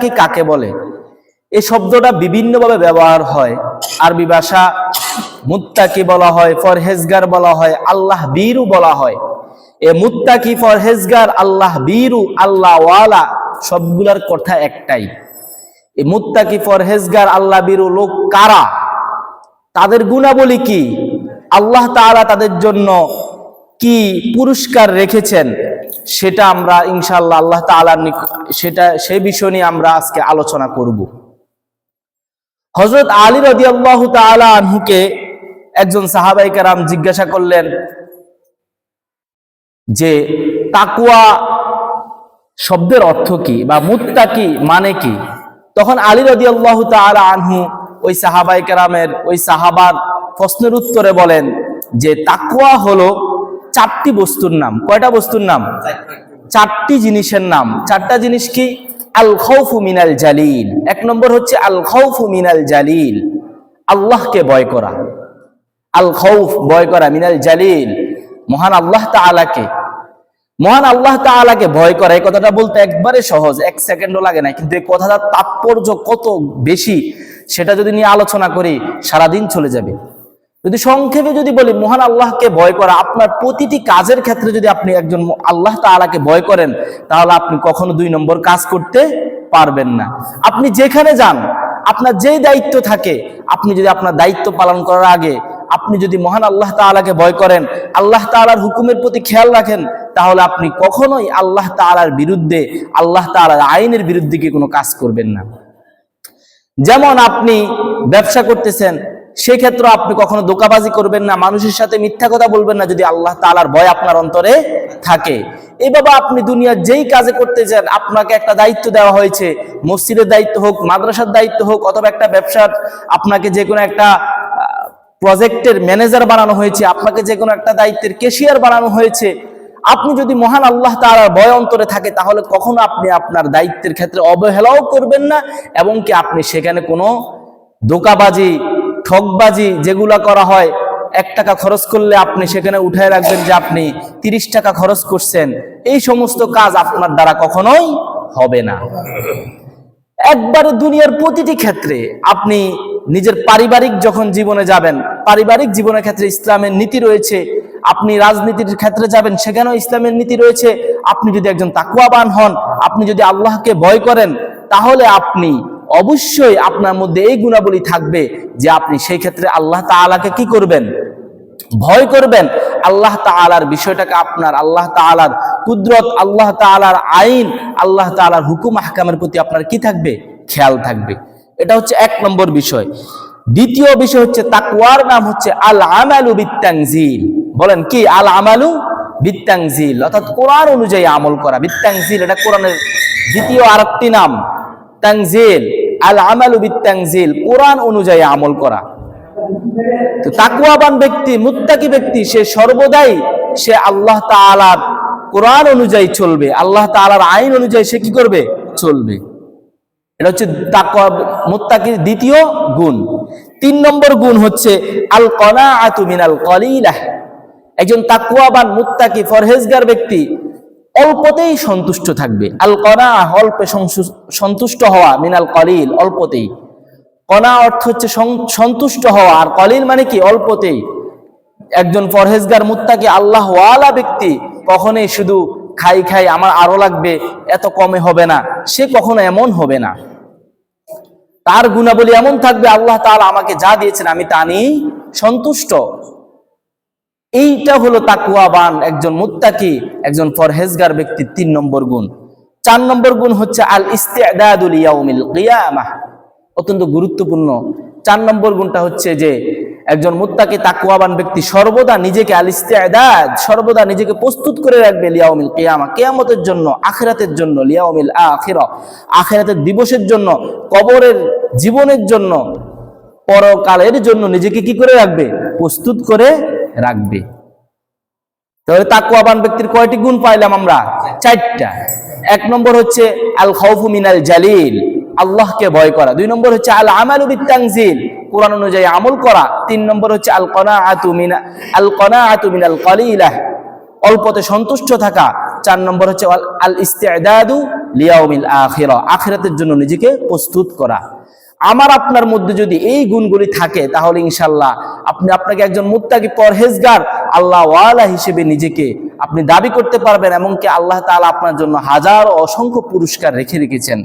কি কাকে বলে? এই শব্দটা বিভিন্নভাবে ব্যবহার হয়। আরবি ভাষা মুত্তাকি বলা হয়, পরহেজগার বলা হয়, আল্লাহ বীরু বলা হয়। এ মুত্তাকি, পরহেজগার, আল্লাহ বীরু, আল্লাহ ওয়ালা সবগুলার কথা একটাই। এই মুত্তাকি, পরহেজগার, আল্লাহ বীরু লোক কারা? তাদের গুণাবলী কি? আল্লাহ তাআলা তাদের জন্য কি পুরস্কার রেখেছেন সেটা আমরা ইনশাআল্লাহ আল্লাহ তাআলার সেই বিষয় নিয়ে আমরা আজকে আলোচনা করব। হযরত আলী রাদিয়াল্লাহু তাআলা আনহুকে একজন সাহাবায়ে কেরাম জিজ্ঞাসা করলেন যে তাকওয়া শব্দের অর্থ কি বা মুত্তাকি মানে কি? তখন আলী রাদিয়াল্লাহু তাআলা আনহু ওই সাহাবায়ে কেরামের ওই সাহাবার প্রশ্নের উত্তরে বলেন যে তাকওয়া হলো চারটি বস্তুর নাম। কয়টা বস্তুর নাম? চারটি জিনিসের নাম। চারটা জিনিস কি? আল খাউফু মিনাল জালিল। এক নম্বর হচ্ছে আল খাউফু মিনাল জালিল, আল্লাহকে ভয় করা। আল খাউফ ভয় করা, মিনাল জালিল মহান আল্লাহ তাআলাকে। মহান আল্লাহ তাআলাকে ভয় করা, এই কথাটা বলতে একবারে সহজ, এক সেকেন্ডও লাগে না, কিন্তু এই কথাটার তাৎপর্য কত বেশি সেটা যদি নিয়ে আলোচনা করি সারাদিন চলে যাবে। যদি সংক্ষেপে যদি বলি, মহান আল্লাহকে ভয় করা, আপনার প্রতিটি কাজের ক্ষেত্রে যদি আপনি একজন আল্লাহ তাআলাকে ভয় করেন তাহলে আপনি কখনো 2 নম্বর কাজ করতে পারবেন না। আপনি যেখানে যান, আপনার যেই দায়িত্ব থাকে, আপনি যদি আপনার দায়িত্ব পালন করার আগে আপনি যদি মহান আল্লাহ তাআলাকে ভয় করেন, আল্লাহ তাআলার হুকুমের প্রতি খেয়াল রাখেন, তাহলে আপনি কখনোই আল্লাহ তাআলার বিরুদ্ধে, আল্লাহ তাআলার আইনের বিরুদ্ধে কি কোনো কাজ করবেন না। যেমন আপনি ব্যবসা করতেছেন, সেই ক্ষেত্রে আপনি কখনো ধোঁকাবাজি করবেন না, মানুষের সাথে মিথ্যা কথা বলবেন না যদি আল্লাহ তাআলার ভয় আপনার অন্তরে থাকে। এইভাবে আপনি দুনিয়ার যেই কাজে করতে চান, আপনাকে একটা দায়িত্ব দেওয়া হয়েছে, মসজিদের দায়িত্ব হোক, মাদ্রাসার দায়িত্ব হোক, অথবা একটা ব্যবসার আপনাকে যে কোনো একটা প্রজেক্টের ম্যানেজার বানানো হয়েছে, আপনাকে যে কোনো একটা দায়িত্বের ক্যাশিয়ার বানানো হয়েছে, আপনি যদি মহান আল্লাহ তাআলার ভয় অন্তরে থাকে তাহলে কখনো আপনি আপনার দায়িত্বের ক্ষেত্রে অবহেলাও করবেন না, এবং কি আপনি সেখানে কোনো ধোঁকাবাজি, ঠকবাজি যেগুলা করা হয়, 1 টাকা খরচ করলে আপনি সেখানে উঠায় রাখবেন যে আপনি 30 টাকা খরচ করছেন, এই সমস্ত কাজ আপনার দ্বারা কখনোই হবে না। একবারে দুনিয়ার প্রতিটি ক্ষেত্রে আপনি নিজের পারিবারিক যখন জীবনে যাবেন, পারিবারিক জীবনের ক্ষেত্রে ইসলামের নীতি রয়েছে। আপনি রাজনীতির ক্ষেত্রে যাবেন, সেখানেও ইসলামের নীতি রয়েছে। আপনি যদি একজন তাকওয়াবান হন, আপনি যদি আল্লাহকে ভয় করেন, তাহলে আপনি অবশ্যই আপনার মধ্যে এই গুণাবলী থাকবে যে আপনি সেই ক্ষেত্রে আল্লাহ তাআলাকে কি করবেন? ভয় করবেন। আল্লাহ তাআলার বিষয়টাকে আপনার, আল্লাহ তাআলার কুদরত, আল্লাহ তাআলার আইন, আল্লাহ তাআলার হুকুম আহকামের প্রতি আপনার কি থাকবে? খেয়াল থাকবে। এটা হচ্ছে 1 নম্বর বিষয়। দ্বিতীয় বিষয় হচ্ছে তাকওয়ার নাম হচ্ছে আল আমালু বিত্তানজিল। বলেন কি? আল আমালু বিত্তানজিল, অর্থাৎ কোরআন অনুযায়ী আমল করা। বিত্তানজিল এটা কোরআনের দ্বিতীয় আরেকটি নাম, তানজিল। আল আমালু বিত্তানজিল, কোরআন অনুযায়ী আমল করা। তো তাকওয়াবান ব্যক্তি, মুত্তাকি ব্যক্তি, সে সর্বদাই সে আল্লাহ তাআলার কোরআন অনুযায়ী চলবে, আল্লাহ তাআলার আইন অনুযায়ী সে কি করবে? চলবে। এটা হচ্ছে তাকওয়া, মুত্তাকির দ্বিতীয় গুণ। 3 নম্বর গুণ হচ্ছে আল কনাআতু মিনাল কলিলাহ। একজন তাকওয়াবান, মুত্তাকি, পরহেজগার ব্যক্তি অল্পতেই সন্তুষ্ট থাকবে। আল কনাআ, অল্পে সন্তুষ্ট হওয়া, মিনাল কলিল, অল্পতেই। কনা অর্থ হচ্ছে সন্তুষ্ট হওয়া, আর কলিল মানে কি? অল্পতেই। একজন পরহেজগার, মুত্তাকি, আল্লাহ ওয়ালা ব্যক্তি কখনোই শুধু খাই আমার আরো লাগবে, এত কমে হবে না, সে কখনো এমন হবে না। তার গুণাবলী এমন থাকবে, আল্লাহ তাআলা আমাকে যা দিয়েছেন আমি তা নিয়েই সন্তুষ্ট। এইটা হলো তাকওয়াবান একজন মুত্তাকি, একজন পরহেজগার ব্যক্তির 3 নম্বর গুণ। 4 নম্বর গুণ হচ্ছে আল ইস্তিদাদু লিয়াউমিল কিয়ামাহ। অত্যন্ত গুরুত্বপূর্ণ 4 নম্বর গুণটা হচ্ছে যে একজন মুত্তাকি তাকওয়াবান ব্যক্তি সর্বদা নিজেকে আল ইস্তিদাদ, সর্বদা নিজেকে প্রস্তুত করে রাখবে লিয়াউমিল কিয়ামা, কিয়ামতের জন্য, আখিরাতের জন্য, লিয়াউমিল আখিরা, আখিরাতের দিবসের জন্য, কবরের জীবনের জন্য, পরকালের জন্য নিজেকে কি করে রাখবে? প্রস্তুত করে রাখবে। তাহলে তাকওয়াবান ব্যক্তির কয়টি গুণ পাইলাম আমরা? 4টা। 1 নম্বর হচ্ছে আল খাউফু মিনাল জালিল, আল্লাহকে ভয় করা। 2 নম্বর হচ্ছে আল আমালু বিত্তানজিল, কোরআন অনুযায়ী আমল করা। 3 নম্বর হচ্ছে আল কনাআতু মিনাল কলিলাহ, অল্পতে সন্তুষ্ট থাকা। 4 নম্বর হচ্ছে আল ইস্তিদাদু লিয়াউমিল আখিরা, আখিরাতের জন্য নিজেকে প্রস্তুত করা। আমার আপনার মধ্যে যদি এই গুণগুলি থাকে তাহলে ইনশাআল্লাহ আপনাকে একজন মুত্তাকি পরহেজগার আল্লাহ ওয়ালা হিসেবে নিজেকে আপনি দাবি করতে পারবেন, এমনকি আল্লাহ তাআলা আপনার জন্য হাজার অসংখ্য পুরস্কার রেখেছেন।